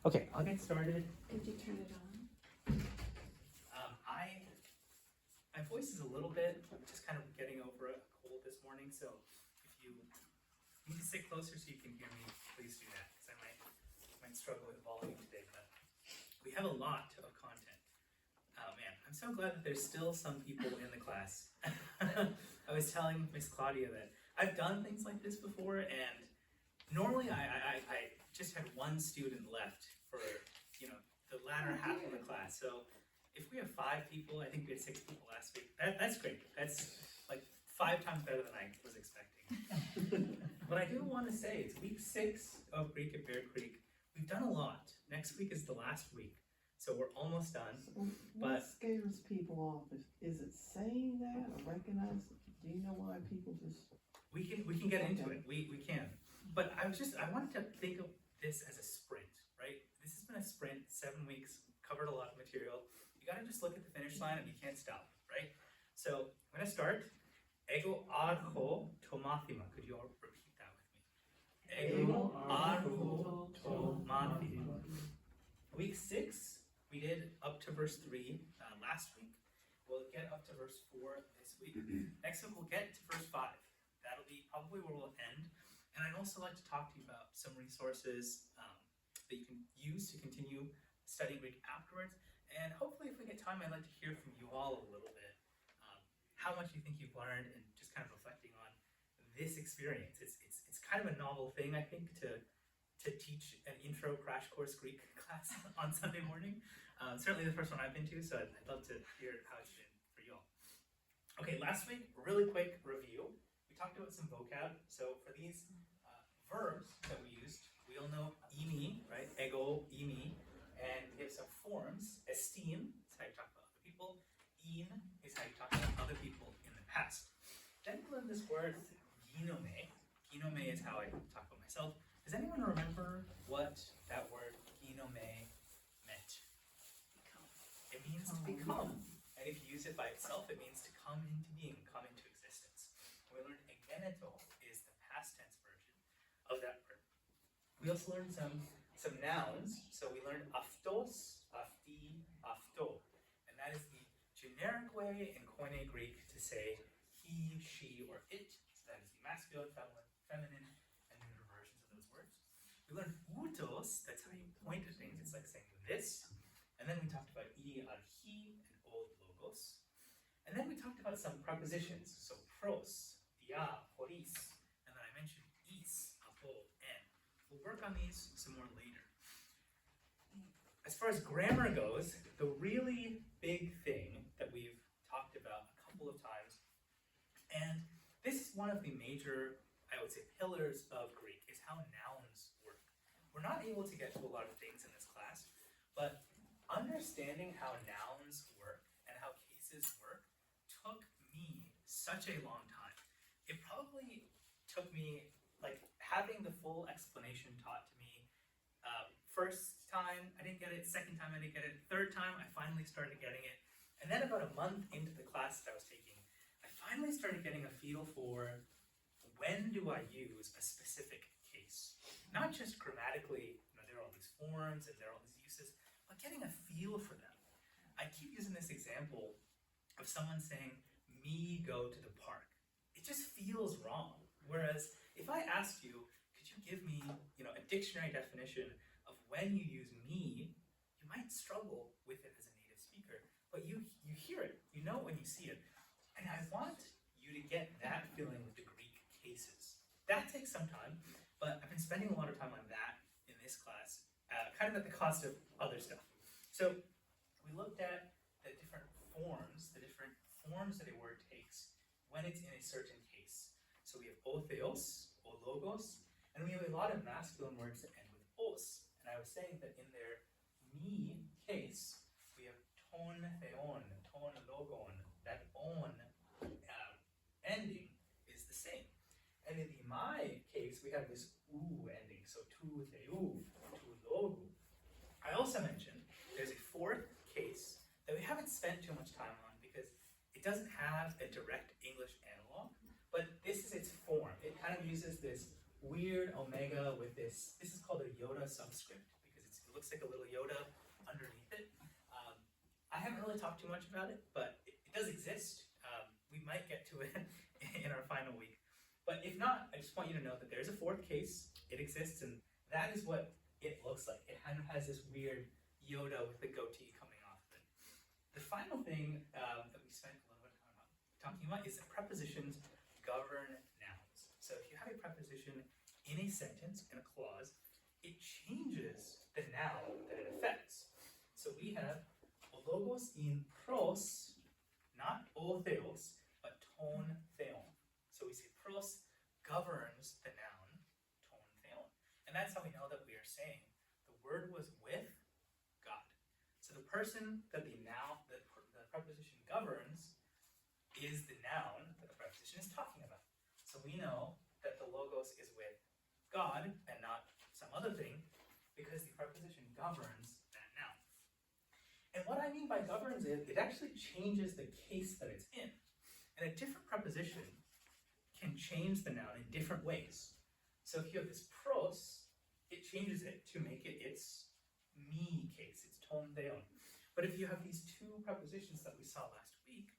Okay, I'll get started. Did you turn it on? My voice is a little bit, just kind of getting over a cold this morning, so if you need to sit closer so you can hear me, please do that, because I might struggle with volume today, but we have a lot of content. Oh man, I'm so glad that there's still some people in the class. I was telling Miss Claudia that I've done things like this before, and normally I just had one student left for, the latter half of the class. So if we have 5 people, I think we had 6 people last week. That's great. That's like 5 times better than I was expecting. But I do want to say it's week 6 of Greek at Bear Creek. We've done a lot. Next week is the last week, so we're almost done. What scares people off? Is it saying that or recognize it? Do you know why people just? We can get into it. We can. But I wanted to think of this as a sprint, right? This has been a sprint, 7 weeks, covered a lot of material. You gotta just look at the finish line and you can't stop, right? So I'm gonna start. Ego archo tomathima. Could you all repeat that with me? Ego archo tomathima. Week 6, we did up to verse 3 last week. We'll get up to verse 4 this week. Next week we'll get to verse 5. That'll be probably where we'll end. And I'd also like to talk to you about some resources that you can use to continue studying Greek afterwards. And hopefully, if we get time, I'd like to hear from you all a little bit. How much you think you've learned, and just kind of reflecting on this experience. It's kind of a novel thing, I think, to teach an intro crash course Greek class on Sunday morning. Certainly the first one I've been to, so I'd love to hear how it's been for you all. Okay, last week, really quick review. We talked about some vocab. So for these verbs that we used, we all know imi, right? Ego, imi. And we have some forms. Esteem is how you talk about other people. In is how you talk about other people in the past. Then we learned this word, ginome. Ginome is how I talk about myself. Does anyone remember what that word, ginome, meant? Become. It means to become. And if you use it by itself, it means to come into being, come into existence. And we learned egeneto is the past tense version of that word. We also learned some nouns. So we learned aftos, afti, afto. And that is the generic way in Koine Greek to say he, she, or it. So that is the masculine, feminine, and neuter versions of those words. We learned utos, that's how you point at things. It's like saying this. And then we talked about I, archi, and old logos. And then we talked about some prepositions. So pros, dia, horis. And then I mentioned is, apo, and. We'll work on these some more later. As far as grammar goes, the really big thing that we've talked about a couple of times, and this is one of the major, I would say, pillars of Greek, is how nouns work. We're not able to get to a lot of things in this class, but understanding how nouns work and how cases work took me such a long time. It probably took me, having the full explanation taught to me. First time, I didn't get it. Second time, I didn't get it. Third time, I finally started getting it. And then about a month into the class that I was taking, I finally started getting a feel for when do I use a specific case. Not just grammatically, there are all these forms and there are all these uses, but getting a feel for them. I keep using this example of someone saying, me go to the park. It just feels wrong. Whereas if I asked you, could you give me, a dictionary definition of when you use me, you might struggle with it as a native speaker, but you hear it, you know when you see it. And I want you to get that feeling with the Greek cases. That takes some time, but I've been spending a lot of time on that in this class, kind of at the cost of other stuff. So we looked at the different forms that a word takes when it's in a certain case. So we have otheos, o logos, and we have a lot of masculine words that end with os. And I was saying that in their me case, we have ton theon, ton logon. That on ending is the same. And in the my case, we have this u ending. So tu theu, tu logu. I also mentioned there's a fourth case that we haven't spent too much time on because it doesn't have a direct English analog, but this is its form. It kind of uses this weird omega with this is called a iota subscript because it's It looks like a little Yoda underneath it. I haven't really talked too much about it, but it does exist. We might get to it in our final week. But if not, I just want you to know that there's a fourth case. It exists, and that is what it looks like. It kind of has this weird Yoda with the goatee coming off of it. The final thing that we spent a little bit of time talking about is that prepositions govern nouns. So if you have a preposition in a sentence, in a clause, it changes the noun that it affects. So we have logos in pros, not o theos, but ton theon. So we say pros governs the noun ton theon. And that's how we know that we are saying the word was with God. So the person that the preposition governs is the noun that the preposition is talking about. So we know that the logos is with God and not some other thing because the preposition governs that noun. And what I mean by governs is it actually changes the case that it's in. And a different preposition can change the noun in different ways. So if you have this pros, it changes it to make it its me case, its ton theon. But if you have these two prepositions that we saw last week,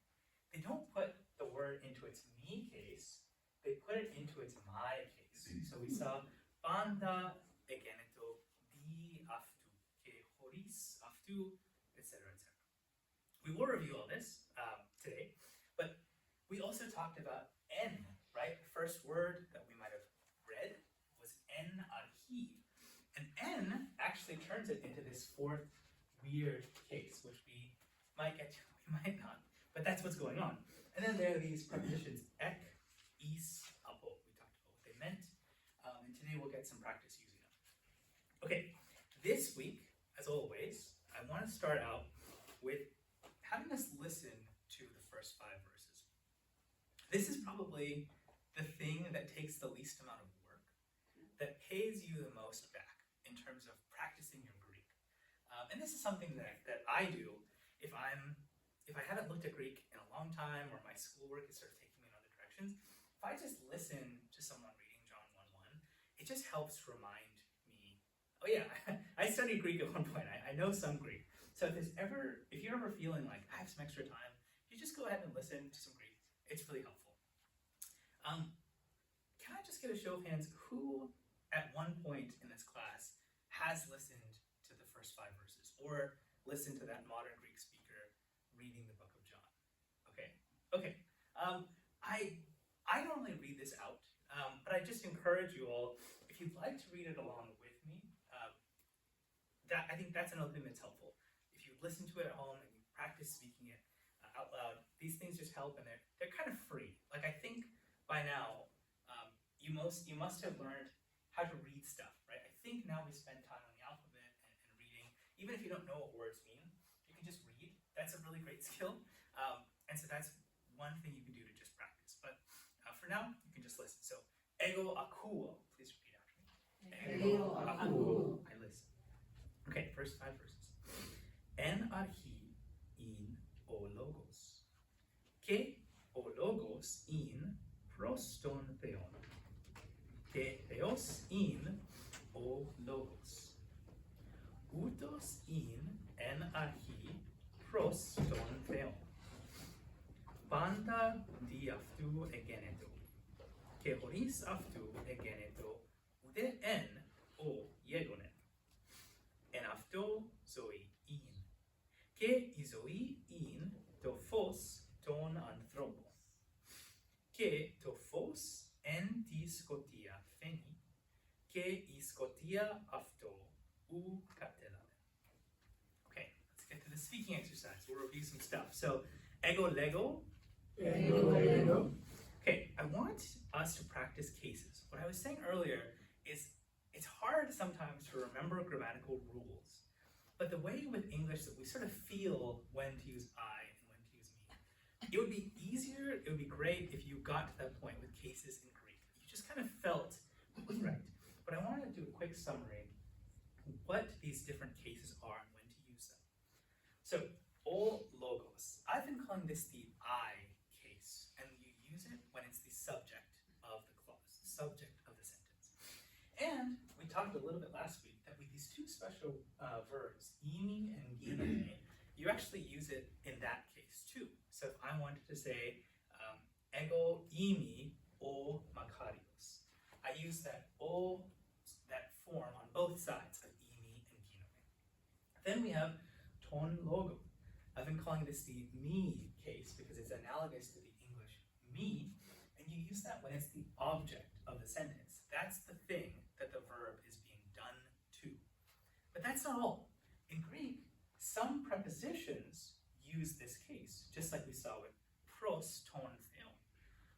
they don't put the word into its me case, they put it into its my case. So we saw banda egeneto di aftu, ke horis aftu, etc., etc. We will review all this today, but we also talked about en, right? The first word that we might have read was en arhi. And en actually turns it into this fourth weird case, which we might get to, we might not, but that's what's going on. And then there are these prepositions ek, is, apo. We talked about what they meant, and today we'll get some practice using them. Okay, this week, as always, I want to start out with having us listen to the first 5 verses. This is probably the thing that takes the least amount of work, that pays you the most back in terms of practicing your Greek. And this is something that I do if I haven't looked at Greek in a long time, or my schoolwork is sort of taking me in other directions. If I just listen to someone reading John 1:1, it just helps remind me, oh yeah, I studied Greek at one point. I know some Greek. So if you're ever feeling like I have some extra time, you just go ahead and listen to some Greek. It's really helpful. Can I just get a show of hands who at one point in this class has listened to the first 5 verses, or listened to that modern Greek speaker reading the book of John? Okay. I normally read this out, but I just encourage you all, if you'd like to read it along with me, I think that's another thing that's helpful. If you listen to it at home and you practice speaking it out loud, these things just help, and they're kind of free. Like, I think by now, you must have learned how to read stuff, right? I think now we spend time on the alphabet and reading. Even if you don't know what words mean, you can just read. That's a really great skill. And so that's one thing you can do to just practice. But for now, you can just listen. So, ego akuo. Please repeat after me. Ego akuo. I listen. Okay, first 5 verses. En archi in o logos. Ke o logos in proston theon. Ke theos in o logos. Utos in en archi proston theon. Banda di aftu egeneto. Ke horis aftu egeneto ude en o yegonen. En afto zoi in. Ke izoi in to phos ton anthropo. Ke to phos en ti scotia feni. Ke scotia afto u catelamen. Okay, let's get to the speaking exercise. We'll review some stuff. So, ego lego. Okay, I want us to practice cases. What I was saying earlier is it's hard sometimes to remember grammatical rules. But the way with English that we sort of feel when to use I and when to use me, it would be easier, it would be great if you got to that point with cases in Greek. You just kind of felt what was right. But I wanted to do a quick summary of what these different cases are and when to use them. So, o logos. I've been calling this the I case, and you use it when it's the subject of the clause, the subject of the sentence. And we talked a little bit last week that with these two special verbs, imi and ginome, you actually use it in that case too. So if I wanted to say, ego imi o Makarios, I use that o, that form on both sides of imi and ginome. Then we have ton logo. I've been calling this the me case because it's analogous to the English me, and you use that when it's the object of the sentence. That's the thing that the verb is being done to. But that's not all. In Greek, some prepositions use this case, just like we saw with pros ton theon.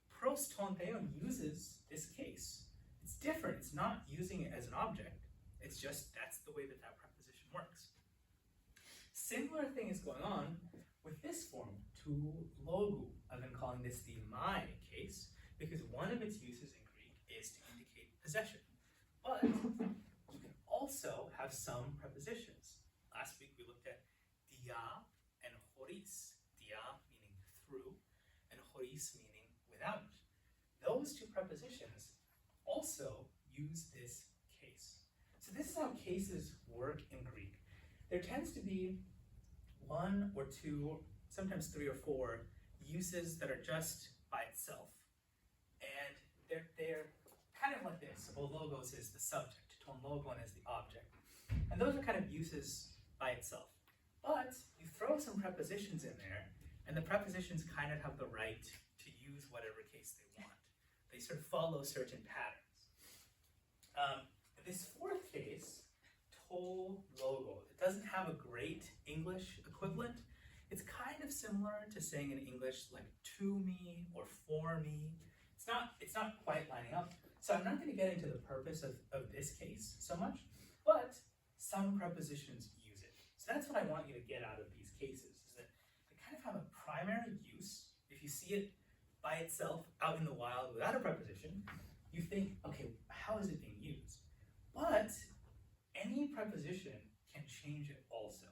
Pros ton theon uses this case. It's different. It's not using it as an object. It's just that's the way that that preposition works. Similar thing is going on with this form, to logu. I've been calling this the my case because one of its uses in Greek is to indicate possession. But you can also have some prepositions. Last week we looked at dia and horis. Dia meaning through, and horis meaning without. Those two prepositions also use this case. So this is how cases work in Greek. There tends to be one or two, sometimes three or four uses that are just by itself. And they're kind of like this. O logos is the subject, ton logon is the object. And those are kind of uses by itself. But you throw some prepositions in there, and the prepositions kind of have the right to use whatever case they want. They sort of follow certain patterns. This fourth case, to logo, it doesn't have a great English equivalent. It's kind of similar to saying in English like to me or for me. It's not quite lining up. So I'm not going to get into the purpose of this case so much, but some prepositions use it. So that's what I want you to get out of these cases, is that they kind of have a primary use. If you see it by itself out in the wild without a preposition, you think, okay, how is it being used? But any preposition can change it also.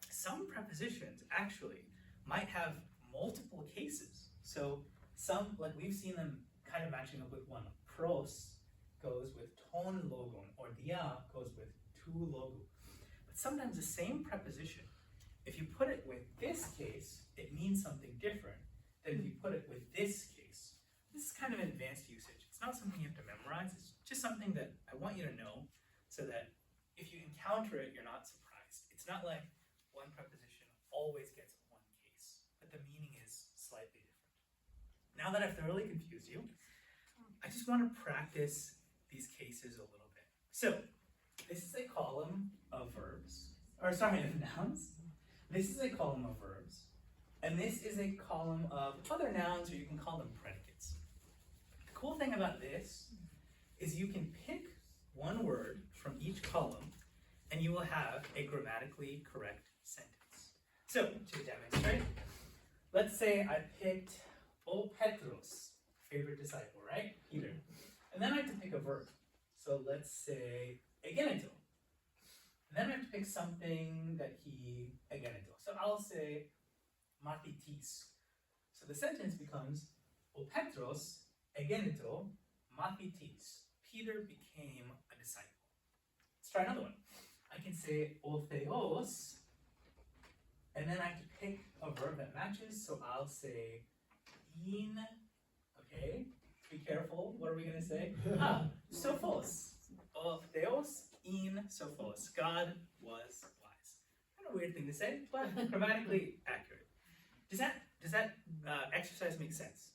Some prepositions actually might have multiple cases. So some, like we've seen them kind of matching up with one. Pros goes with ton logon, or dia goes with to logo. But sometimes the same preposition, if you put it with this case, it means something different than if you put it with this case. This is kind of advanced usage. It's not something you have to memorize. It's just something that I want you to know so that if you encounter it, you're not surprised. It's not like one preposition always gets one case, but the meaning is slightly different. Now that I've thoroughly confused you, I just want to practice these cases a little bit. So, this is a column of verbs, of nouns. This is a column of verbs, and this is a column of other nouns, or you can call them predicates. The cool thing about this is you can pick one word from each column, and you will have a grammatically correct sentence. So, to demonstrate, let's say I picked O Petros, favorite disciple, right? Peter. And then I have to pick a verb. So let's say egeneto. And then I have to pick something that he egeneto. So I'll say mathitis. So the sentence becomes O Petros egeneto mathitis. Peter became a disciple. Let's try another one. I can say O theos, and then I have to pick a verb that matches. So I'll say in. Okay, be careful. What are we going to say? Sophos. O theos in sophos. God was wise. Kind of a weird thing to say, but grammatically accurate. Does that exercise make sense?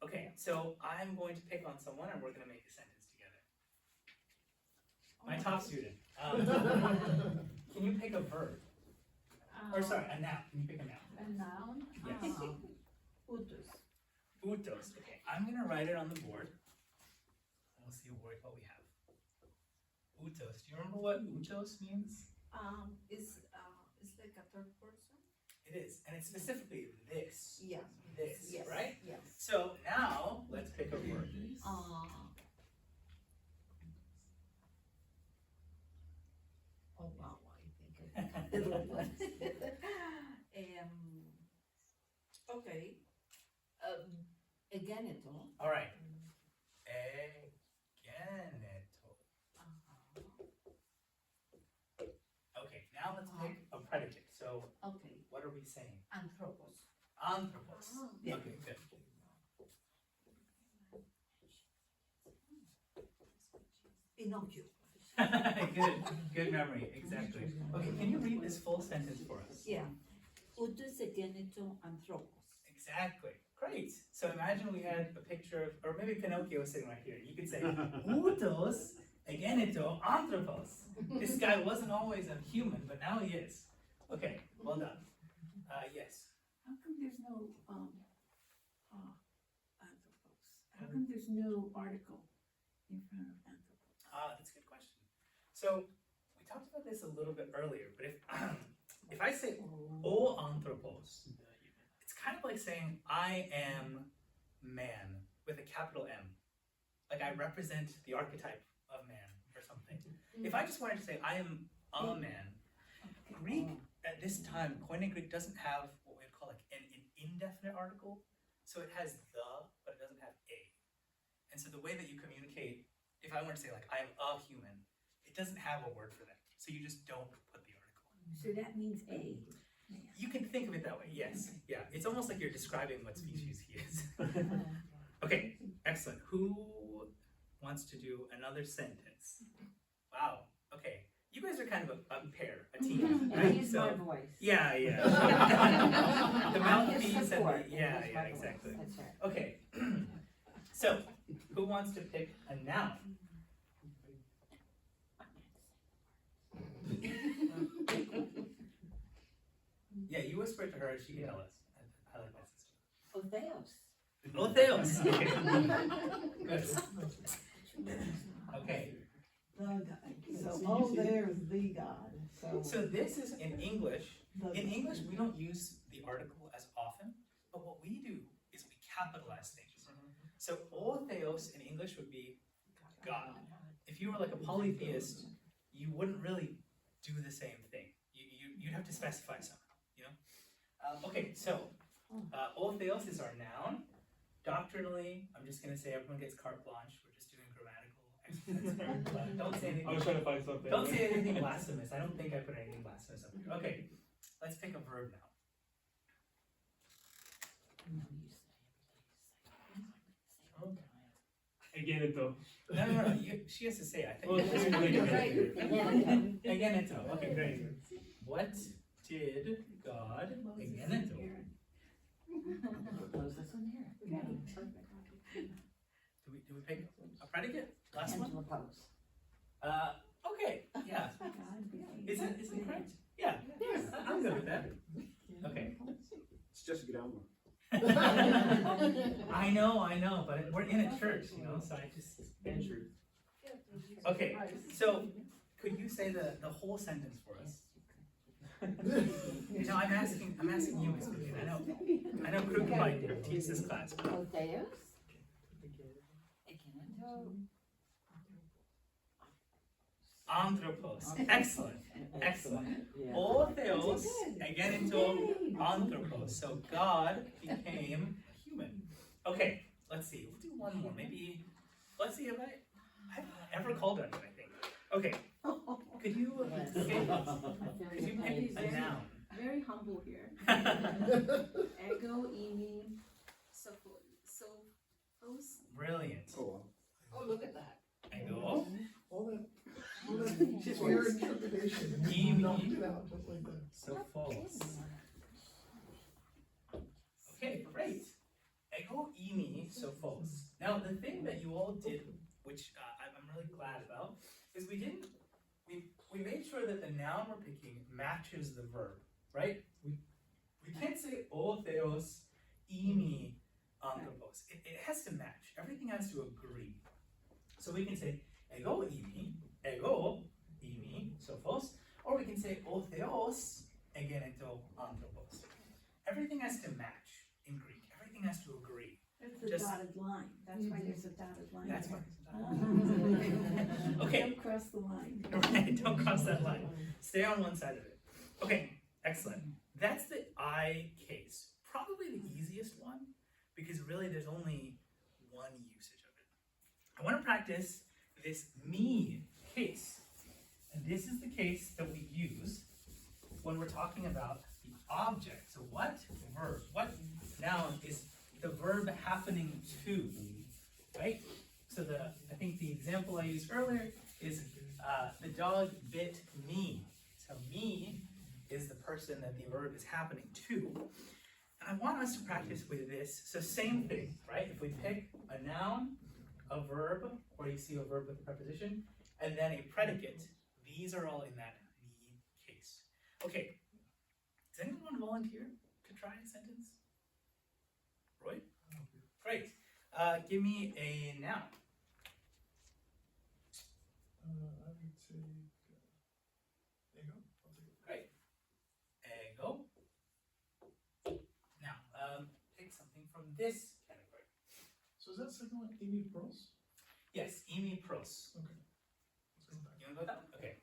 Okay, so I'm going to pick on someone and we're going to make a sentence together. My top student. Can you pick a verb? Or sorry, a noun. Can you pick a noun? A noun? Yes. Utus. Utos. Okay, I'm going to write it on the board. We'll see what we have. Utos. Do you remember what utos means? It's like a third person? It is, and it's specifically this. Yeah. This, Yes. right? Yes. So now, let's pick a word. Oh wow, I think I picked the wrong one. Okay. Egeneto. All right. Egeneto. let's pick a predicate. So Okay, what are we saying? anthropos. Anthropos. Yeah. Okay, good. Pinocchio. Good memory, exactly. Okay, can you read this full sentence for us? Yeah. Outos egeneto anthropos. Exactly, great. So imagine we had a picture of, or maybe Pinocchio sitting right here. You could say, Outos egeneto anthropos. This guy wasn't always a human, but now he is. Okay, well done. Yes. How come there's no, anthropos? How come there's no article in front of anthropos? That's a good question. So we talked about this a little bit earlier, but if I say o anthropos, it's kind of like saying I am man with a capital M. Like I represent the archetype of man or something. If I just wanted to say I am a man, Greek at this time, Koine Greek doesn't have what we'd call like an indefinite article. So it has the, but it doesn't have a. And so the way that you communicate, if I want to say like I'm a human, it doesn't have a word for that. So you just don't put the article. So that means a. You can think of it that way, yes. Yeah, it's almost like you're describing what species he is. Okay, excellent. Who wants to do another sentence? Wow, okay. You guys are kind of a pair, a team, And right? use my voice. Yeah. The mouthpiece and the, Support. yeah, Use my voice. exactly. That's right. Okay, so who wants to pick a noun? Yeah, you whisper it to her and she can tell us. I like that system. Otheos. Oh, Theos. Okay. Good. Okay. The guy. So, oh, there's the God, so. So this is in English. the- In English, we don't use the article as often, but what we do is we capitalize things. So O Theos in English would be God. If you were like a polytheist, you wouldn't really do the same thing. You'd have to specify somehow, you know? Okay, so O Theos is our noun. Doctrinally, I'm just gonna say everyone gets carte blanche. We're just doing grammatical exercises here. But don't say anything. I was trying to find something. Don't say anything blasphemous. I don't think I put anything blasphemous up here. Okay, let's pick a verb now. Again, it though. No. She has to say it. I think. Well, That's she's really doing good. it. Again, it's okay. Great. What did God again? Close this one here. Okay, perfect. Do we pick a predicate? Last one. Anthropos. Okay. Yeah. Is it correct? Yeah. Yes. I'm good with that. Okay. It's just grammar. I know, but we're in a church, you know, so I just ventured. Okay, so could you say the whole sentence for us? No, I'm asking you, Miss Vivian. I know Krugmite didn't teach this class. But Otheos. Egeneto. Anthropos. Excellent. O Theos again into anthropos. So God became human. Okay, let's see. We'll do one more. Maybe let's see if I've ever called on you, I think. Okay. Could you pick a noun? Very humble here. Ego, imi, sophos. Brilliant. Oh, wow. Oh, look at that. Ego. All that she's your interpretation. Imi. Knocked it out just like that. So false. Okay, great. Ego imi so false. Now the thing that you all did, which I'm really glad about, is we made sure that the noun we're picking matches the verb, right? We can't say o theos imi anthropos. It has to match. Everything has to agree. So we can say ego imi sophos, or we can say o theos egeneto anthropos. Everything has to match in Greek. Everything has to agree. It's a Just- dotted line, that's why there's a dotted line. That's there. why. Okay. Don't cross the line. Right, don't cross that line. Stay on one side of it. Okay, excellent. That's the I case. Probably the easiest one, because really there's only one usage of it. I want to practice this me case. And this is the case that we use when we're talking about the object. So what verb, what noun is the verb happening to, right? So I think the example I used earlier is the dog bit me. So me is the person that the verb is happening to. And I want us to practice with this. So same thing, right? If we pick a noun, a verb, or you see a verb with a preposition, and then a predicate, these are all in that me case. Okay, does anyone want to volunteer to try a sentence? Roy? Great. Give me a noun. I would take, ego. I'll take it. Great. Ego. Now, take something from this category. So is that second one Amy Pros? Yes, imi pros. Okay. Let's go back. You want to go with that? Okay.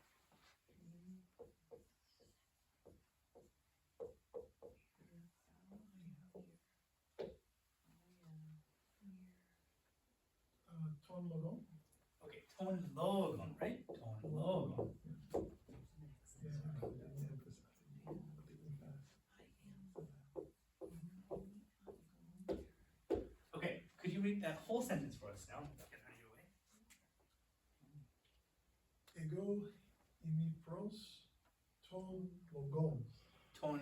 Ton logo. Okay, ton logon, right? Ton logon. Yeah, I got that. Yeah, because I think fast. Okay, could you read that whole sentence for us now? Get out of your way. Ego, Amy Pros, Ton logon. Ton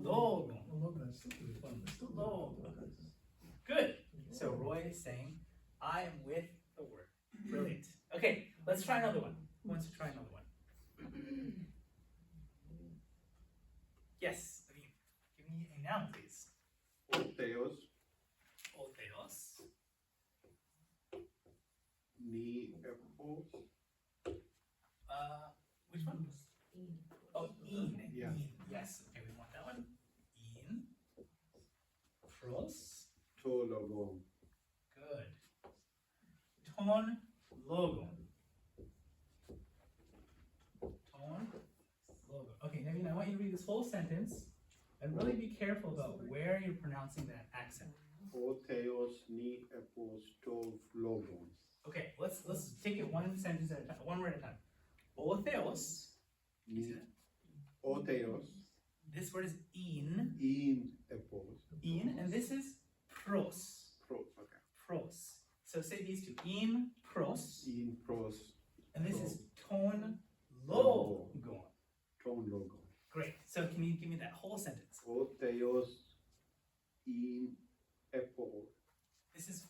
logon. Logon, I still do it. I still do it. Logon. Good. So Roy is saying, I am with the word. Brilliant. Okay, let's try another one. Who wants to try another one? Yes, Amin. Give me a noun, please. Otheos, Otheos. ni epos, Which one? Oh, in. Yeah. In. Yes. Okay, we want that one. In. Pros. to logon. Good. Ton logon. Ton logon. Okay, Naveen, I want you to read this whole sentence and really be careful about where you're pronouncing that accent. Otheos, ni epos, to logon. Okay, let's take it one sentence at a time, one word at a time. Otheos. You see that? Otheos, This word is in, epos, and this is pros. pros, okay. Pros. So say these two. In pros, Pros, and this is ton logon. ton logon. Great. So can you give me that whole sentence? Otheos, epos, This is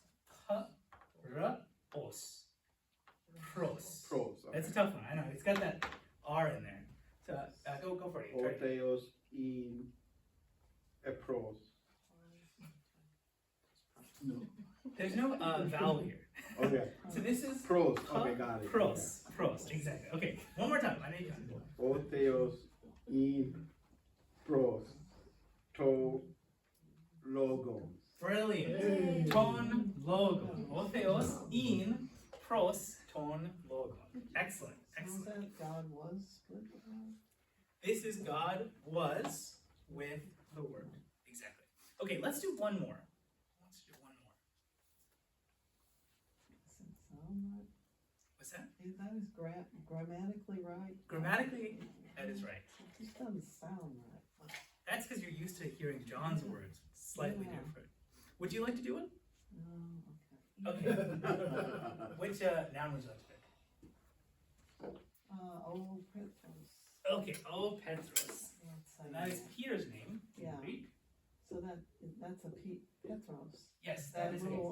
pros. Pros. pros, okay. That's a tough one. I know. It's got that R in there. So go for it. Try it. Otheos, epos. No. There's no vowel here. Okay. So this is Pros, okay, got it. pros. Pros. Exactly. Okay. One more time. I need you. Otheos, pros, to logon. Brilliant. Ton logon. Otheos in pros ton logon. Excellent. Sounds Excellent. like God was split with God. This is God was with the word. Exactly. Okay, let's do one more. Let's do one more. Does it sound right? What's that? That is grammatically right? Grammatically, that is right. It just doesn't sound right. That's because you're used to hearing John's words slightly Yeah. different. Would you like to do it? No, Okay. Which noun would you like to pick? Old Petros. Okay, O Petros. Let's say And that is Peter's name in Yeah. Greek. So that's a Petros. Yes, that is it. little,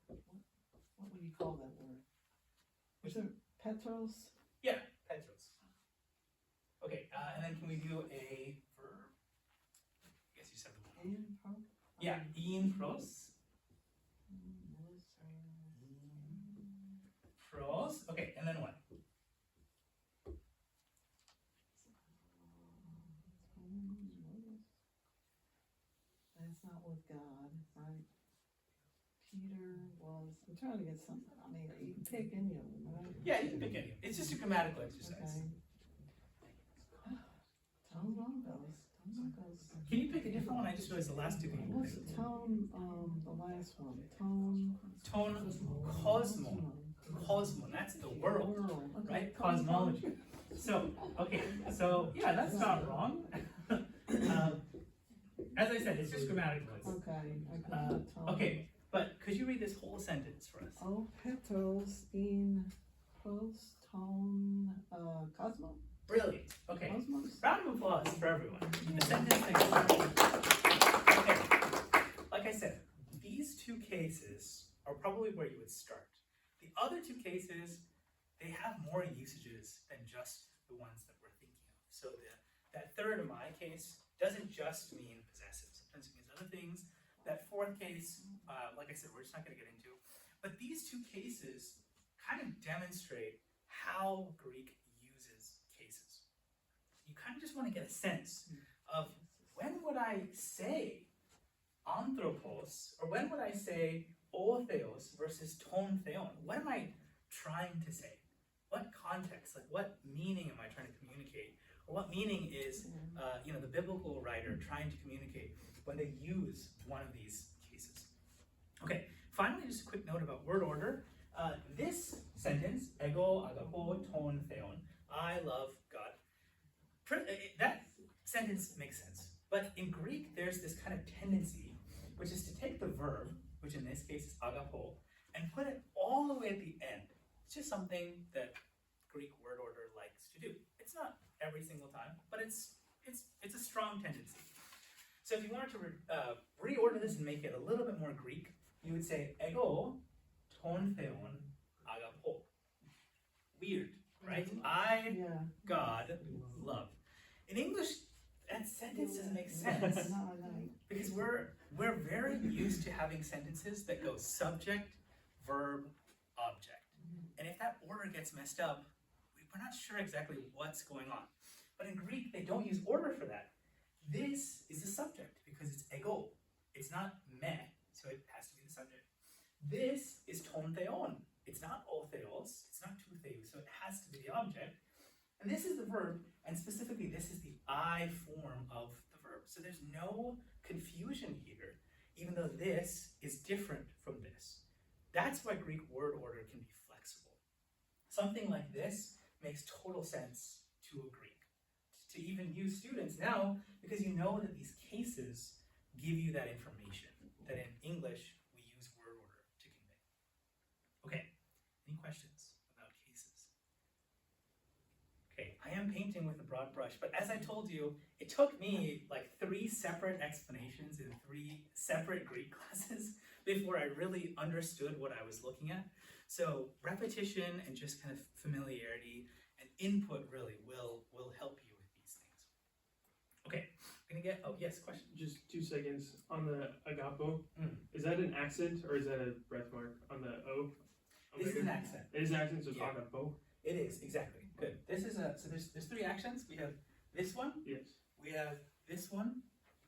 what would you call that word? Which Is it Petros? Yeah, Petros. Okay, and then can we do a verb? I guess you said the one. And Pro? Yeah, in pros. Pros. Okay, and then what? That's not with God, right? Peter was, I'm trying to get something, I mean, you can pick any of them, right? Yeah, you can pick any. It's just a grammatical exercise. Okay. Tone logos. Can you pick a different one? I just realized the last two things. What's the tone, the last one, tone? Tone cosmon. Cosmon, that's the world, right? Cosmology. So, okay, so yeah, that's not wrong. As I said, it's just grammatical. Okay, I got it. Okay, but could you read this whole sentence for us? O petals in proston cosmos. Brilliant. Okay. Cosmos. Round of applause for everyone. The sentence makes Okay. Like I said, these two cases are probably where you would start. The other two cases, they have more usages than just the ones that we're thinking of. So that third in my case doesn't just mean possessive. Sometimes it means other things. That fourth case, like I said, we're just not going to get into. But these two cases kind of demonstrate how Greek uses cases. You kind of just want to get a sense of when would I say anthropos, or when would I say o theos versus ton theon? What am I trying to say? What context, like what meaning am I trying to communicate? Or what meaning is, the biblical writer trying to communicate when they use one of these cases? Okay, finally, just a quick note about word order. This sentence, ego agapo ton theon, I love God. That sentence makes sense. But in Greek, there's this kind of tendency, which is to take the verb, which in this case is agapo, and put it all the way at the end. It's just something that Greek word order likes to do. It's not every single time, but it's a strong tendency. So if you wanted to reorder this and make it a little bit more Greek, you would say ego ton theon agapo. Weird, right? I, Yeah. God, love. In English, that sentence doesn't make sense No, no. because we're very used to having sentences that go subject, verb, object. And if that order gets messed up, we're not sure exactly what's going on. But in Greek, they don't use order for that. This is the subject because it's ego. It's not me, so it has to be the subject. This is ton theon. It's not o theos, it's not tu theos, so it has to be the object. And this is the verb, and specifically this is the I form of the verb. So there's no confusion here, even though this is different from this. That's why Greek word order can be flexible. Something like this makes total sense to a Greek. To even use students now, because you know that these cases give you that information, that in English we use word order to convey. Okay, any questions about cases? Okay, I am painting with a broad brush, but as I told you, it took me like 3 separate explanations in 3 separate Greek classes before I really understood what I was looking at. So repetition and just kind of familiarity and input really will help you with these things. Okay, I'm gonna get, oh yes, question. Just 2 seconds on the agapo. Is that an accent or is that a breath mark on the O? This is an accent. It is an accent, so it's Yeah. agapo. It is, exactly. Good. This is so there's 3 actions. We have this one, Yes. we have this one,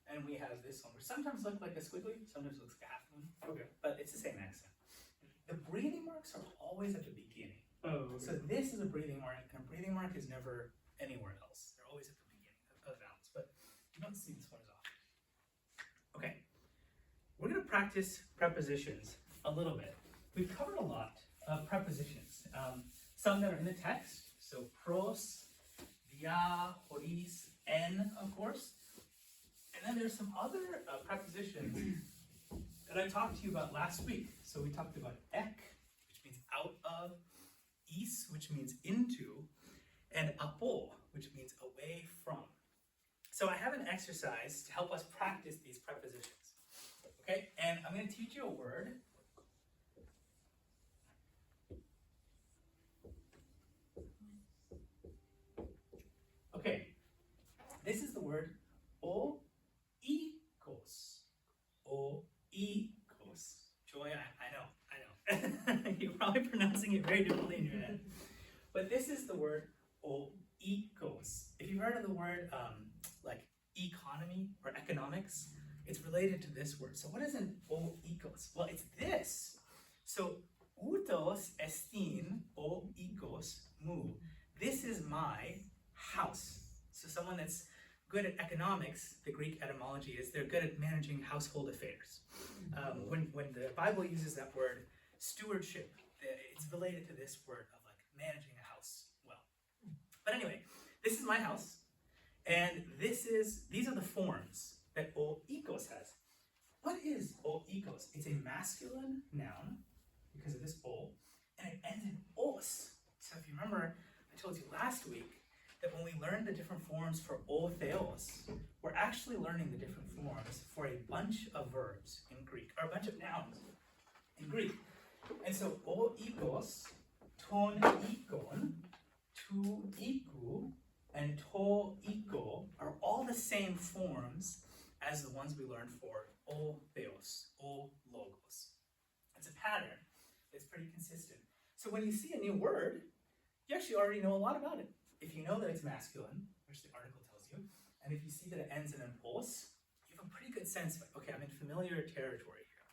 and we have this one, which sometimes look like a squiggly, sometimes looks like a half moon. Okay. But it's the same accent. The breathing marks are always at the beginning. Oh, okay. So this is a breathing mark, and a breathing mark is never anywhere else. They're always at the beginning of vowels, but you don't see this one as often. Okay. We're gonna practice prepositions a little bit. We've covered a lot of prepositions. Some that are in the text, so pros, dia, horis, en, of course. And then there's some other prepositions that I talked to you about last week. So we talked about ek, which means out of, is, which means into, and apo, which means away from. So I have an exercise to help us practice these prepositions. Okay, and I'm going to teach you a word. Okay, this is the word oikos. Oikos. Joy, I know. You're probably pronouncing it very differently in your head. But this is the word oikos. If you've heard of the word like economy or economics, it's related to this word. So what is an oikos? Well, it's this. So outos estin oikos mu. This is my house. So someone that's good at economics, the Greek etymology is they're good at managing household affairs. When the Bible uses that word stewardship, it's related to this word of like managing a house well. But anyway, this is my house, and these are the forms that o ikos has. What is o ikos? It's a masculine noun because of this o, and it ends in os. So if you remember, I told you last week that when we learned the different forms for o theos, we're actually learning the different forms for a bunch of verbs in Greek, or a bunch of nouns in Greek. And so o ikos, ton ikon, tu iku, and to iko are all the same forms as the ones we learned for o theos, o logos. It's a pattern. It's pretty consistent. So when you see a new word, you actually already know a lot about it. If you know that it's masculine, which the article tells you, and if you see that it ends in an os, you have a pretty good sense of, okay, I'm in familiar territory here.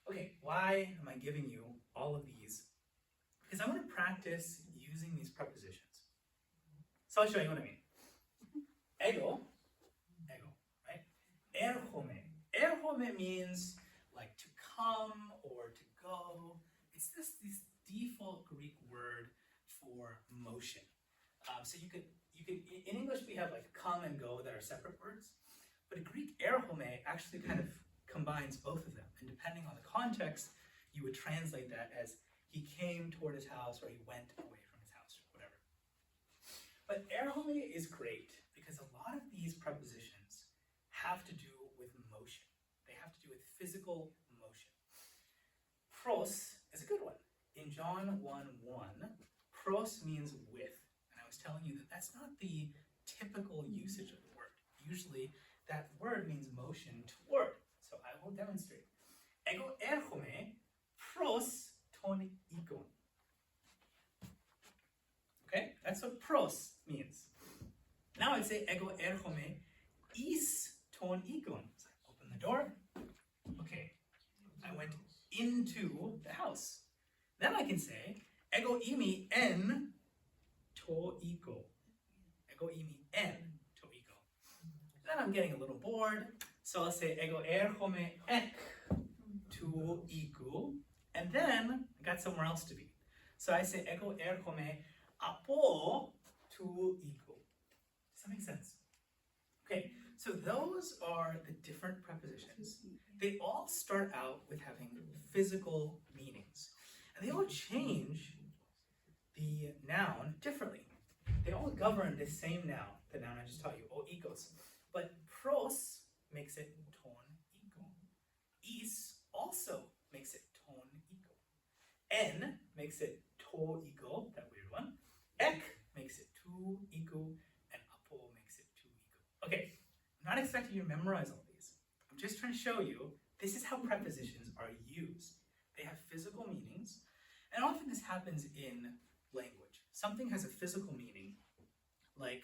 Okay, why am I giving you all of these? Because I want to practice using these prepositions. So I'll show you what I mean. Ego, right? Erhome. Erhome means like to come or to go. It's this default Greek word for motion. So you could in English we have like come and go that are separate words, but a Greek erhome actually kind of combines both of them. And depending on the context, you would translate that as he came toward his house or he went away from his house or whatever. But erhome is great because a lot of these prepositions have to do with motion. They have to do with physical motion. Pros is a good one. In John 1:1, pros means with. And I was telling you that that's not the typical usage of the word. Usually that word means motion toward. So I will demonstrate. Ego erhome pros ton ikon. Okay, that's what pros means. Now I'd say ego erhome is ton ikon. So I open the door. Okay, I went into the house. Then I can say ego imi en to iko. Ego imi en to iko. Then I'm getting a little bored, so I'll say ego erhome ek to iku, and then I got somewhere else to be. So I say ego erhome apo to iku. Does that make sense? Okay, so those are the different prepositions. They all start out with having physical meanings. And they all change the noun differently. They all govern the same noun, the noun I just taught you, o ikos. But pros makes it ton iko. Is also makes it ton iko. En makes it to iko, that weird one. Ek makes it tu iko. And apo makes it tu iko. Okay, I'm not expecting you to memorize all these. I'm just trying to show you this is how prepositions are used. They have physical meanings, and often this happens in language. Something has a physical meaning, like,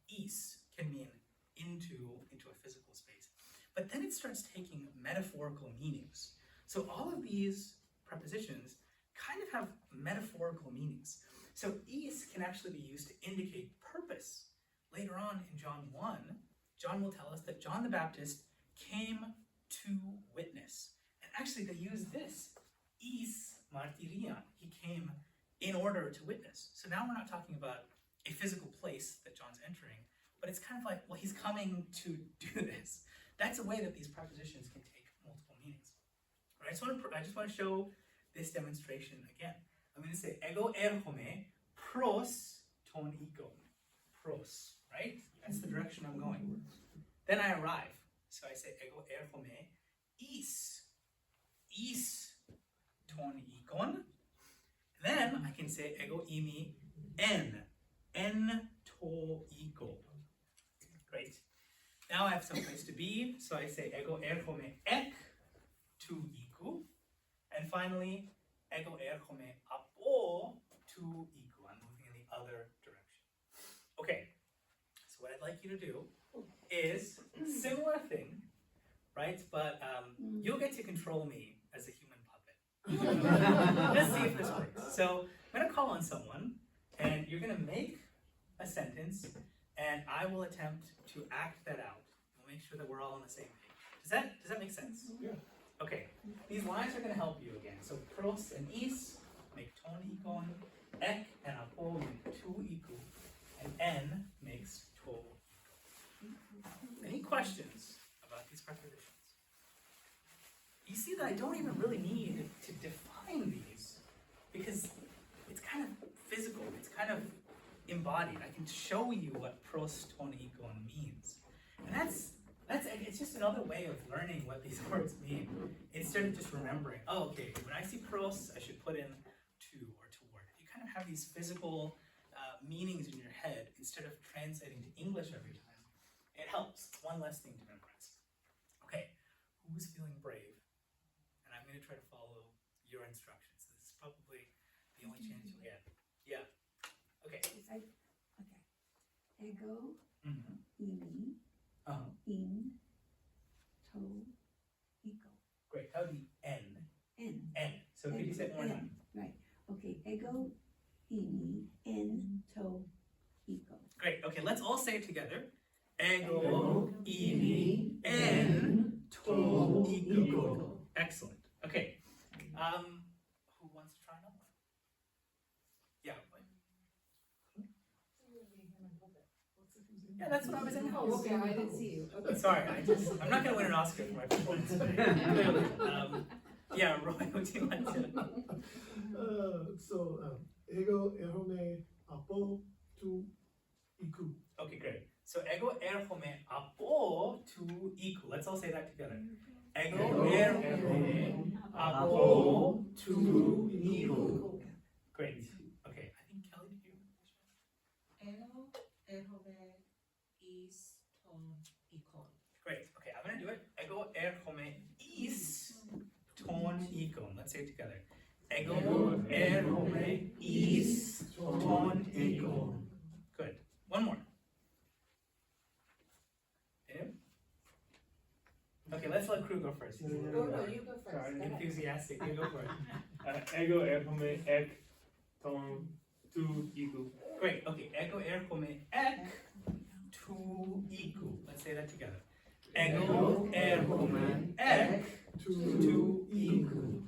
is can mean into a physical space. But then it starts taking metaphorical meanings. So all of these prepositions kind of have metaphorical meanings. So is can actually be used to indicate purpose. Later on in John 1, John will tell us that John the Baptist came to witness. And actually they use this, is martyrian. He came in order to witness. So now we're not talking about a physical place that John's entering, but it's kind of like, well, he's coming to do this. That's a way that these prepositions can take multiple meanings. All right, I just want to show this demonstration again. I'm going to say ego erhome pros ton ikon. Pros, right? That's the direction I'm going. Then I arrive. So I say ego erhome is ton ikon. Then I can say ego imi en to iko. Great. Now I have some place to be, so I say ego erhome ek to iku. And finally, ego erhome apo to iku. I'm moving in the other direction. Okay, so what I'd like you to do is similar thing, right? But you'll get to control me as a human puppet. Let's see if this works. So I'm gonna call on someone, and you're gonna make a sentence, and I will attempt to act that out. We'll make sure that we're all on the same page. Does that make sense? Yeah. Okay, these lines are gonna help you again. So pros and is make ton ikon, ek and apo make tu iku, and n makes to iku. Any questions about these prepositions? You see that I don't even really need to define these because it's kind of physical, it's kind of embodied. I can show you what pros, ton, ikon means. And it's just another way of learning what these words mean instead of just remembering, oh, okay, when I see pros, I should put in to or toward. You kind of have these physical meanings in your head instead of translating to English every time. It helps. It's one less thing to memorize. Okay, who's feeling brave? And I'm going to try to follow your instructions. This is probably the only chance you'll get. Yeah. Okay. Ego, Mm-hmm. ini, Uh-huh. in, to, ego. Great. How do you N? N. N. So could you say it one more time? Right. Okay. Ego, ini, in, to, ego. Great. Okay, let's all say it together. Ego, ini, en, to, ego. Excellent. Okay. Who wants to try another one? Yeah. Yeah, that's what I was in. Oh, okay, I didn't see you. Okay. Sorry, I'm not gonna win an Oscar for my performance today. Clearly. Yeah, Roy, would you like to? Ego, erhome, apo, tu, iku. Okay, great. So ego erhome apo tu iku. Let's all say that together. Ego erhome apo tu iku. Great. Okay, I think Kelly, did you? Ego, erhome, is, ton, ikon. Great. Okay, I'm gonna do it. Ego erhome is ton ikon. Let's say it together. Ego erhome is ton ikon. Good. One more. Anyone? Okay, let's let Crew go first. He's a No, little no, more you go first. Go ahead. enthusiastic. You go for it. Ego erhome ek ton tu iku. Great. Okay. Ego erhome ek tu iku. Let's say that together. Ego erhome ek tu iku.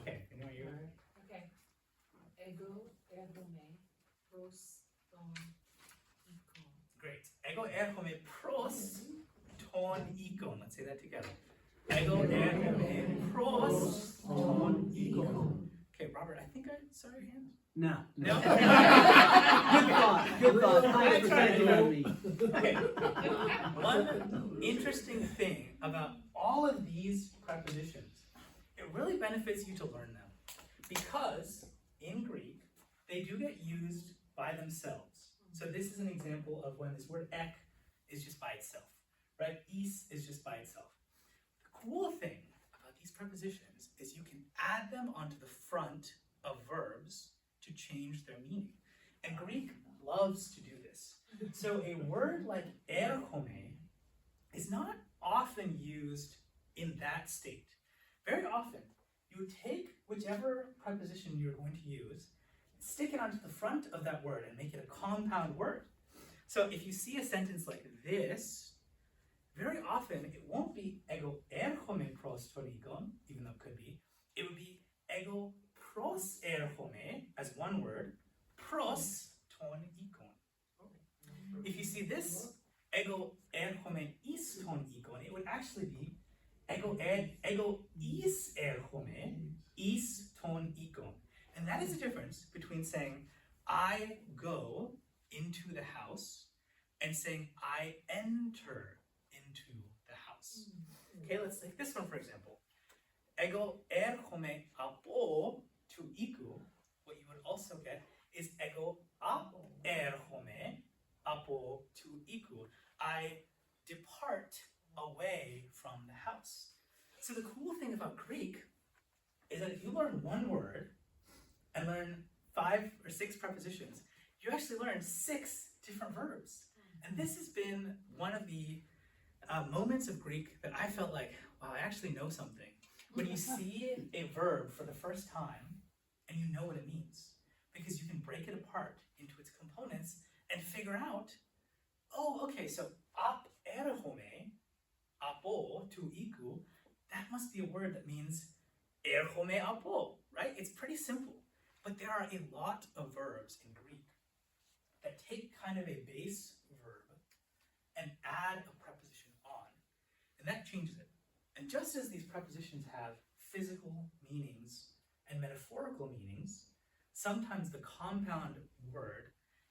Okay. Anyone you? Okay. Ego, erhome, pros, ton, ikon. Great. Ego erhome pros ton ikon. Let's say that together. Ego erhome pros ton ikon. Okay, Robert. I think I saw your hand. No. No. Good thought. Good thought. I Thanks for tried thinking to- of me. Okay. One interesting thing about all of these prepositions, it really benefits you to learn them because in Greek they do get used by themselves. So this is an example of when this word ek is just by itself, right? Is just by itself. The cool thing about these prepositions is you can add them onto the front of verbs to change their meaning. And Greek loves to do this. So a word like erhome is not often used in that state. Very often, you would take whichever preposition you're going to use, stick it onto the front of that word and make it a compound word. So if you see a sentence like this, very often it won't be ego erhome pros ton ikon, even though it could be. It would be ego pros erhome as one word, pros ton ikon. If you see this, ego erhome is ton ikon, it would actually be ego is erhome is ton ikon. And that is the difference between saying I go into the house and saying I enter into the house. Okay, let's take this one for example. Ego erhome apo tu iku. What you would also get is ego ap erhome apo tu iku. I depart away from the house. So the cool thing about Greek is that if you learn one word and learn 5 or 6 prepositions, you actually learn 6 different verbs. And this has been one of the moments of Greek that I felt like, wow, I actually know something. When you see a verb for the first time and you know what it means, because you can break it apart into its components and figure out, oh, okay, so ap erhome, apo tu iku, that must be a word that means erhome apo, right? It's pretty simple. But there are a lot of verbs in Greek that take kind of a base verb and add a preposition on, and that changes it. And just as these prepositions have physical meanings and metaphorical meanings, sometimes the compound word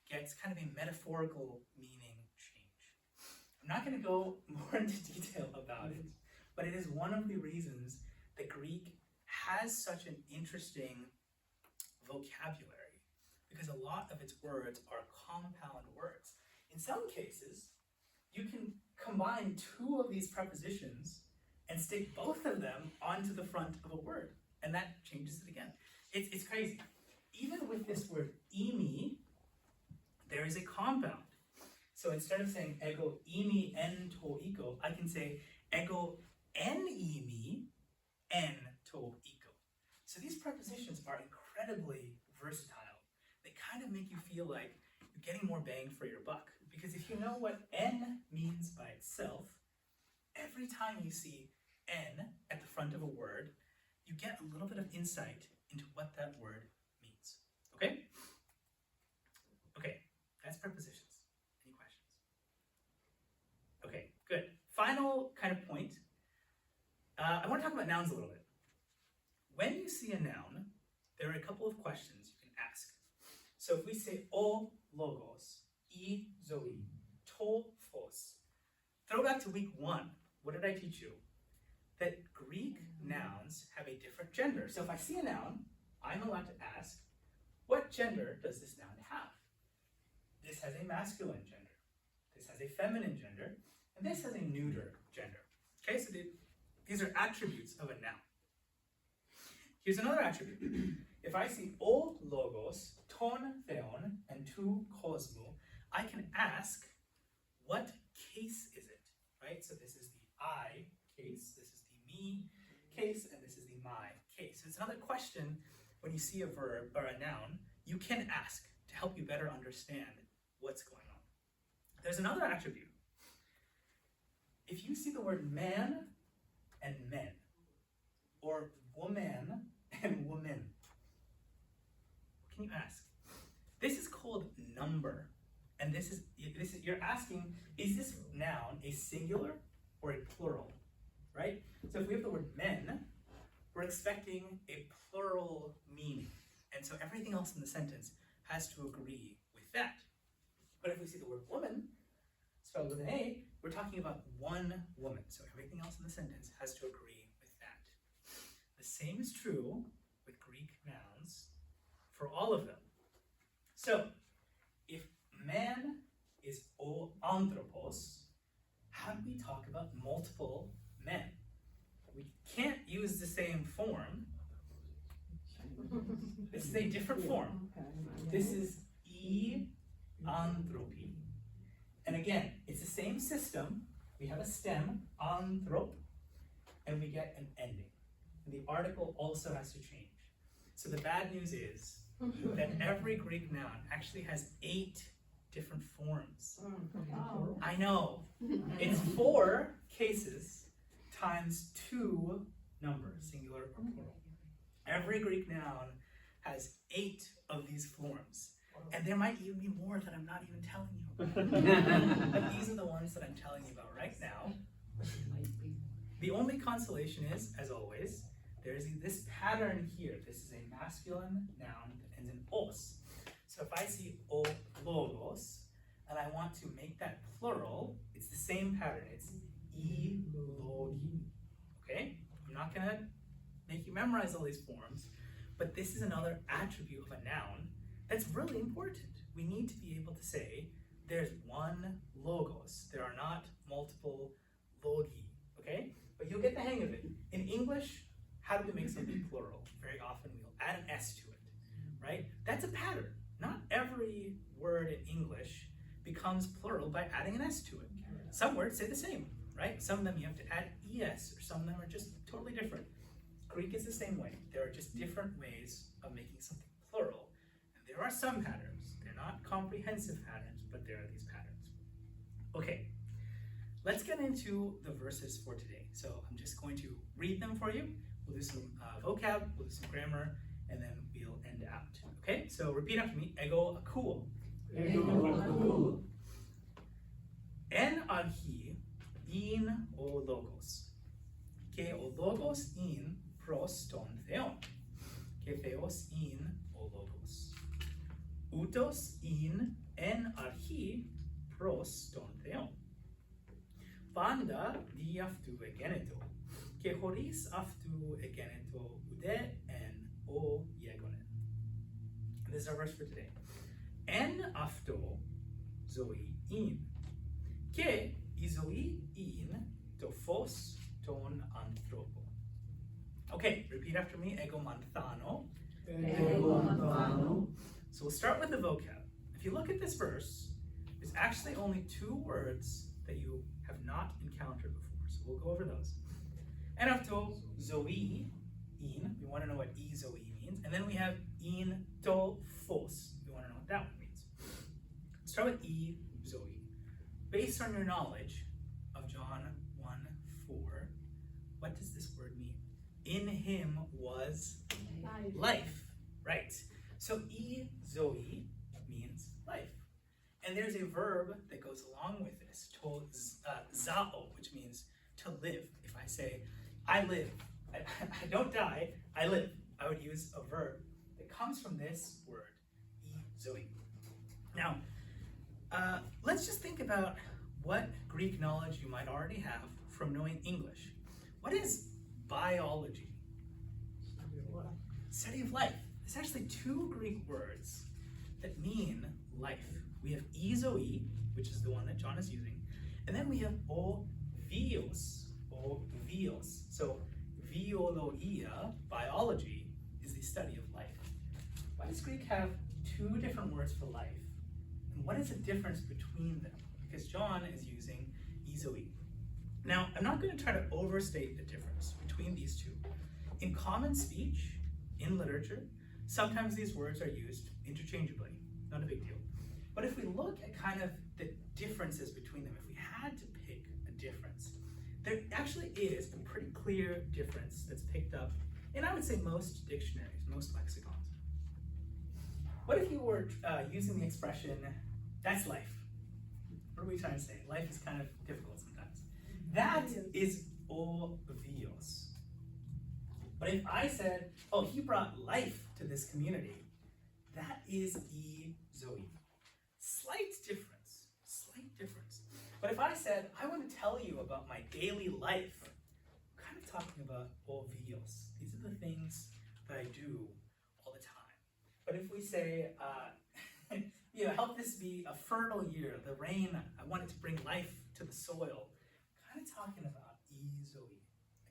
gets kind of a metaphorical meaning change. I'm not going to go more into detail about it, but it is one of the reasons that Greek has such an interesting vocabulary, because a lot of its words are compound words. In some cases, you can combine two of these prepositions and stick both of them onto the front of a word, and that changes it again. It's crazy. Even with this word imi, there is a compound. So instead of saying ego imi en to iko, I can say ego en imi en to iko. So these prepositions are incredibly versatile. They kind of make you feel like you're getting more bang for your buck. Because if you know what en means by itself, every time you see en at the front of a word, you get a little bit of insight into what that word means. Okay? Okay, that's prepositions. Any questions? Okay, good. Final kind of point. I want to talk about nouns a little bit. When you see a noun, there are a couple of questions you can ask. So if we say o logos, e zoe, to phos, throw back to week 1. What did I teach you? That Greek nouns have a different gender. So if I see a noun, I'm allowed to ask, what gender does this noun have? This has a masculine gender. This has a feminine gender. And this has a neuter gender. Okay, so these are attributes of a noun. Here's another attribute. If I see o logos, ton theon, and tu cosmo, I can ask, what case is it? Right? So this is the I case, this is the me case, and this is the my case. So it's another question when you see a verb or a noun, you can ask to help you better understand what's going on. There's another attribute. If you see the word man and men, or woman and woman, what can you ask? This is called number. And this is you're asking, is this noun a singular or a plural? Right? So if we have the word men, we're expecting a plural meaning. And so everything else in the sentence has to agree with that. But if we see the word woman, spelled with an A, we're talking about one woman. So everything else in the sentence has to agree with that. The same is true with Greek nouns for all of them. So if man is o anthropos, how do we talk about multiple men? We can't use the same form. This is a different form. This is e anthropi. And again, it's the same system. We have a stem, anthrop, and we get an ending. And the article also has to change. So the bad news is that every Greek noun actually has 8 different forms. Oh. I know. It's 4 cases times 2 numbers, singular or plural. Every Greek noun has 8 of these forms. And there might even be more that I'm not even telling you about. But these are the ones that I'm telling you about right now. The only consolation is, as always, there is this pattern here. This is a masculine noun that ends in os. So if I see o logos, and I want to make that plural, it's the same pattern. It's e logi. Okay? I'm not going to make you memorize all these forms, but this is another attribute of a noun that's really important. We need to be able to say there's one logos. There are not multiple logi. Okay? But you'll get the hang of it. In English, how do we make something plural? Very often we'll add an S to it, right? That's a pattern. Not every word in English becomes plural by adding an S to it. Some words say the same, right? Some of them you have to add ES, or some of them are just totally different. Greek is the same way. There are just different ways of making something plural. And there are some patterns. They're not comprehensive patterns, but there are these patterns. Okay, let's get into the verses for today. So I'm just going to read them for you. We'll do some vocab, we'll do some grammar, and then we'll end out. Okay, so repeat after me. Ego akuo. Ego akuo. En archi in o logos. Και ο λόγος in προς τον Θεόν. Και Θεός in ο λόγος. Ούτως in εν αρχή προς τον Θεόν. Πάντα δι' αυτού εγένετο. Και χωρίς αυτού εγένετο ουδέ εν ο γέγονεν. This is our verse for today. Εν αυτό ζωή in. Και η ζωή in το φως τον άνθρωπο. Okay, repeat after me. Ego manthano. Ego manthano. So we'll start with the vocab. If you look at this verse, there's actually only two words that you have not encountered before. So we'll go over those. And after zoe, in, we want to know what e zoe means. And then we have in to phos. We want to know what that one means. Let's start with e zoe. Based on your knowledge of John 1:4, what does this word mean? In him was life, right? So e zoe means life. And there's a verb that goes along with this, to zao, which means to live. If I say, I live, I don't die, I live, I would use a verb that comes from this word, e zoe. Now, let's just think about what Greek knowledge you might already have from knowing English. What is biology? Study of life. There's actually two Greek words that mean life. We have e-zoe, which is the one that John is using, and then we have o-vios, o-vios. So biologia, biology, is the study of life. Why does Greek have two different words for life? And what is the difference between them? Because John is using e-zoe. Now, I'm not going to try to overstate the difference between these two. In common speech, in literature, sometimes these words are used interchangeably, not a big deal. But if we look at kind of the differences between them, if we had to pick a difference, there actually is a pretty clear difference that's picked up in, I would say, most dictionaries, most lexicons. What if you were using the expression, that's life? What are we trying to say? Life is kind of difficult sometimes. That is ovios. But if I said, oh, he brought life to this community, that is e-zoe. Slight difference, slight difference. But if I said, I want to tell you about my daily life, I'm kind of talking about ovios. These are the things that I do all the time. But if we say, help this be a fertile year, the rain, I want it to bring life to the soil, I'm kind of talking about e-zoe.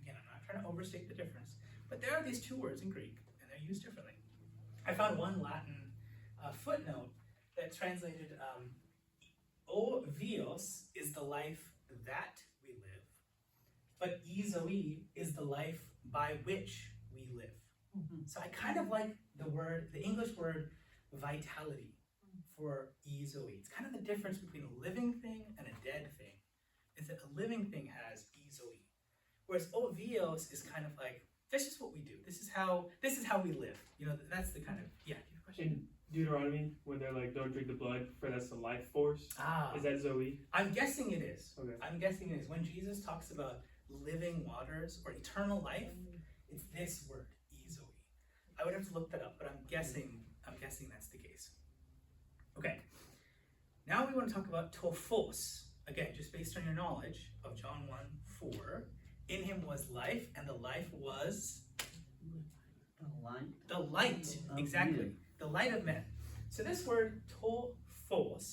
Again, I'm not trying to overstate the difference. But there are these two words in Greek, and they're used differently. I found one Latin footnote that translated ovios is the life that we live, but e-zoe is the life by which we live. Mm-hmm. So I kind of like the English word vitality for e-zoe. It's kind of the difference between a living thing and a dead thing, is that a living thing has e-zoe, whereas ovios is kind of like, this is what we do. This is how we live. That's the kind of, yeah. In Deuteronomy, when they're like, don't drink the blood, for that's the life force. Is that Zoe? I'm guessing it is. Okay. I'm guessing it is. When Jesus talks about living waters or eternal life, it's this word, e-zoe. I would have to look that up, but I'm guessing that's the case. Okay. Now we want to talk about tophos. Again, just based on your knowledge of John 1:4. In him was life, and the life was the light. Exactly. men. The light of men. So this word tophos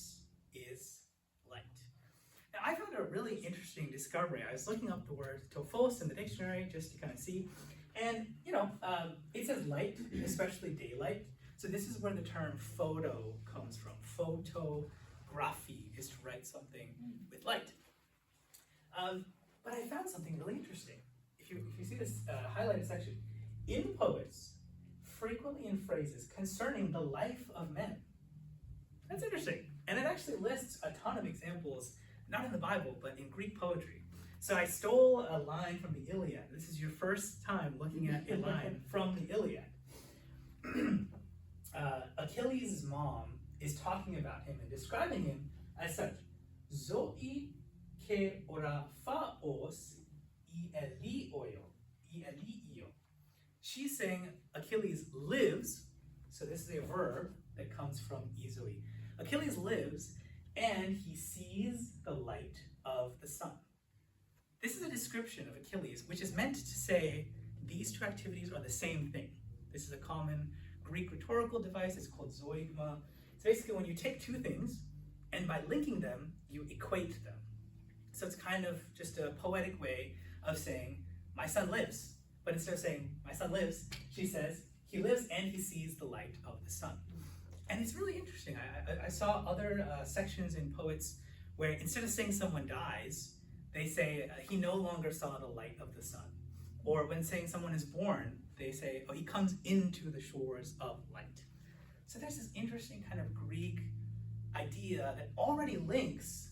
is light. Now I found a really interesting discovery. I was looking up the word tophos in the dictionary just to kind of see. And, it says light, especially daylight. So this is where the term photo comes from. Photography is to write something with light. But I found something really interesting. If you see this highlighted section, in poets, frequently in phrases concerning the life of men. That's interesting. And it actually lists a ton of examples, not in the Bible, but in Greek poetry. So I stole a line from the Iliad. This is your first time looking at a line from the Iliad. Achilles' mom is talking about him and describing him as such. Zoi ke orafaos ielio. She's saying Achilles lives, so this is a verb that comes from izoi. Achilles lives and he sees the light of the sun. This is a description of Achilles, which is meant to say these two activities are the same thing. This is a common Greek rhetorical device. It's called zoigma. It's basically when you take two things and by linking them, you equate them. So it's kind of just a poetic way of saying, my son lives. But instead of saying, my son lives, she says, he lives and he sees the light of the sun. And it's really interesting. I saw other sections in poets where instead of saying someone dies, they say he no longer saw the light of the sun. Or when saying someone is born, they say, oh, he comes into the shores of light. So there's this interesting kind of Greek idea that already links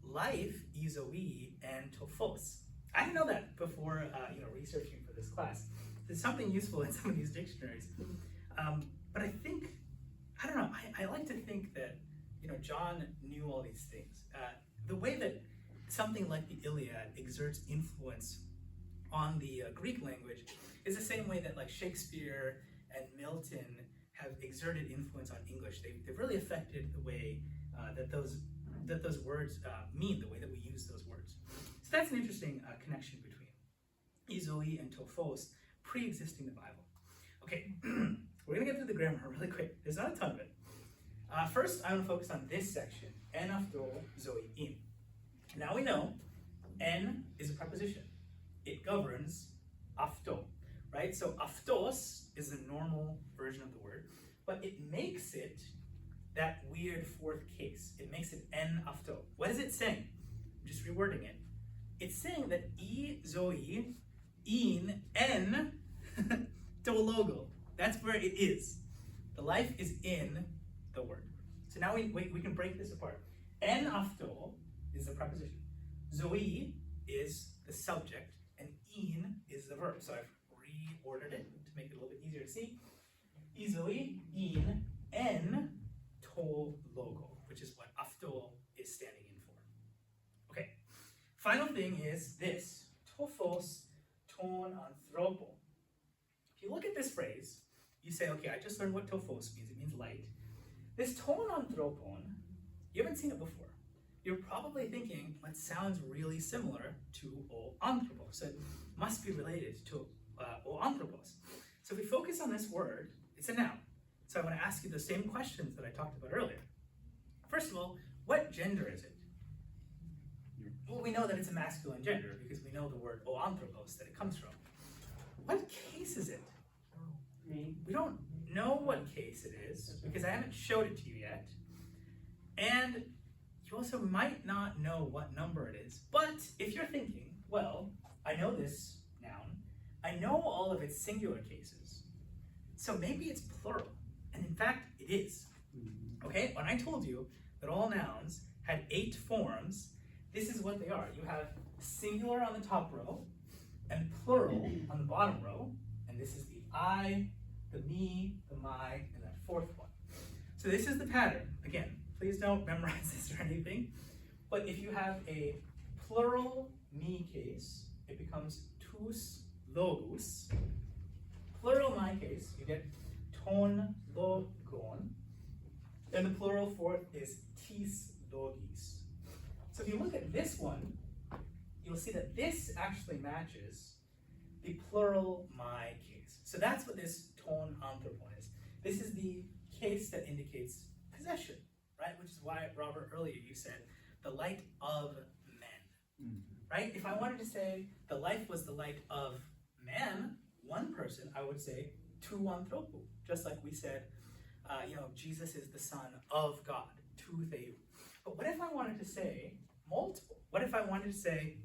life, izoi, and tophos. I didn't know that before researching for this class. There's something useful in some of these dictionaries. But I think, I don't know, I like to think that John knew all these things. The way that something like the Iliad exerts influence on the Greek language is the same way that like Shakespeare and Milton have exerted influence on English. They've really affected the way that those words mean, the way that we use those words. So that's an interesting connection between izoi and tophos pre-existing the Bible. Okay, we're gonna get through the grammar really quick. There's not a ton of it. First, I'm gonna focus on this section, en afto zoi in. Now we know en is a preposition. It governs afto, right? So aftos is the normal version of the word, but it makes it that weird fourth case. It makes it en afto. What is it saying? I'm just rewording it. It's saying that I zoi in en to logo. That's where it is. The life is in the word. So now we can break this apart. En afto is the preposition. Zoi is the subject, and in is the verb. So I've reordered it to make it a little bit easier to see. Izoi in en to logo, which is what afto is standing in for. Okay. Final thing is this. Tophos ton anthropo. If you look at this phrase, you say, okay, I just learned what tophos means. It means light. This ton anthropon, you haven't seen it before. You're probably thinking, well, it sounds really similar to o anthropos. So it must be related to o anthropos. So if we focus on this word, it's a noun. So I want to ask you the same questions that I talked about earlier. First of all, what gender is it? Well, we know that it's a masculine gender because we know the word o anthropos that it comes from. What case is it? We don't know what case it is because I haven't showed it to you yet. And you also might not know what number it is. But if you're thinking, well, I know this noun, I know all of its singular cases, so maybe it's plural. And in fact, it is. Okay, when I told you that all nouns had 8 forms, this is what they are. You have singular on the top row, and plural on the bottom row, and this is the I, the me, the my, and that fourth one. So this is the pattern. Again, please don't memorize this or anything, but if you have a plural me case, it becomes tous logos. Plural my case, you get ton logon, and the plural fourth is tis logis. So if you look at this one, you'll see that this actually matches the plural my case. So that's what this ton anthropon is. This is the case that indicates possession, right? Which is why, Robert, earlier you said the light of men, right? If I wanted to say the life was the light of man, one person, I would say tu anthropo, just like we said, Jesus is the Son of God, tu theou. But what if I wanted to say multiple? What if I wanted to say,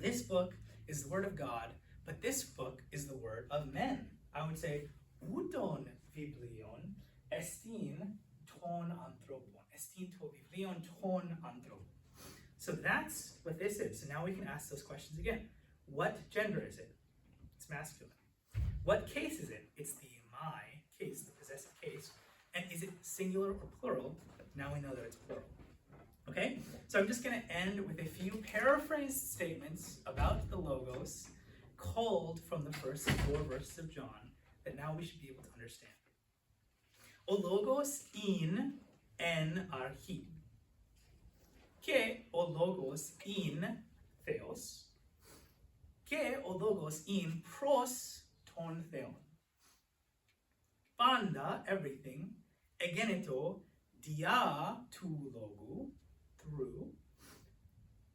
this book is the word of God, but this book is the word of men? I would say, outon biblion estin ton anthropon. Estin to biblion ton anthropon. So that's what this is. So now we can ask those questions again. What gender is it? It's masculine. What case is it? It's the my case, the possessive case, and is it singular or plural? Now we know that it's plural. Okay? So I'm just going to end with a few paraphrased statements about the logos culled from the first 4 verses of John that now we should be able to understand. O logos in en archi. Και ο λόγος in Theos, και ο λόγος in pros ton Theon. Πάντα, everything, egeneto dia tu logo, through,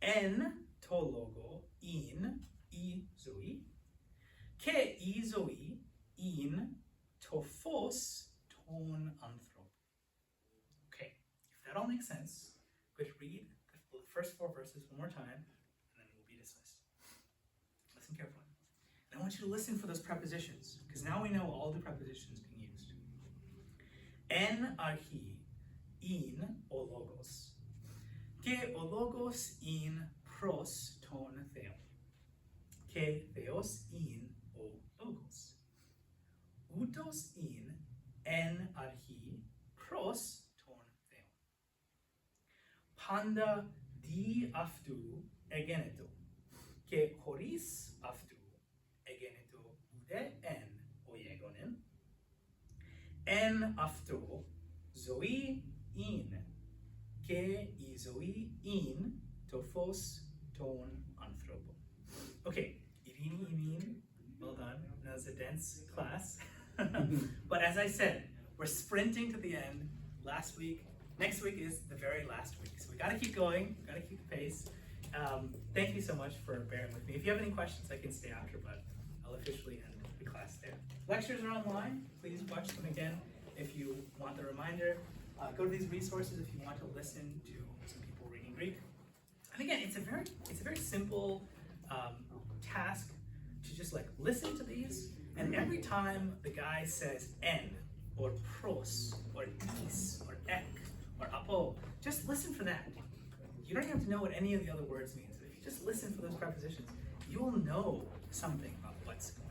en to logo in I zoe, και I zoe in to phos ton anthropo. Okay, if that all makes sense, go to read the first 4 verses one more time, and then we'll be dismissed. Listen carefully. And I want you to listen for those prepositions, because now we know all the prepositions being used. En archi, in o logos, και ο logos in pros ton Theon, και Theos in o logos, ούτως in en archi pros ton Theon. Πάντα δι αυτού εγένετο, και χωρίς αυτού εγένετο ουδέ εν ο γέγονεν, εν αυτό ζωή είναι, και η ζωή είναι το φως των ανθρώπων. Okay, Irini, Imin, well done. That was a dense class. But as I said, we're sprinting to the end. Last week, next week is the very last week. So we gotta keep going, gotta keep the pace. Thank you so much for bearing with me. If you have any questions, I can stay after, but I'll officially end the class there. Lectures are online. Please watch them again if you want the reminder. Go to these resources if you want to listen to some people reading Greek. And again, it's a very simple task to just like listen to these, and every time the guy says en or pros or is or ek or apo, just listen for that. You don't have to know what any of the other words mean. So if you just listen for those prepositions, you'll know something about what's going on.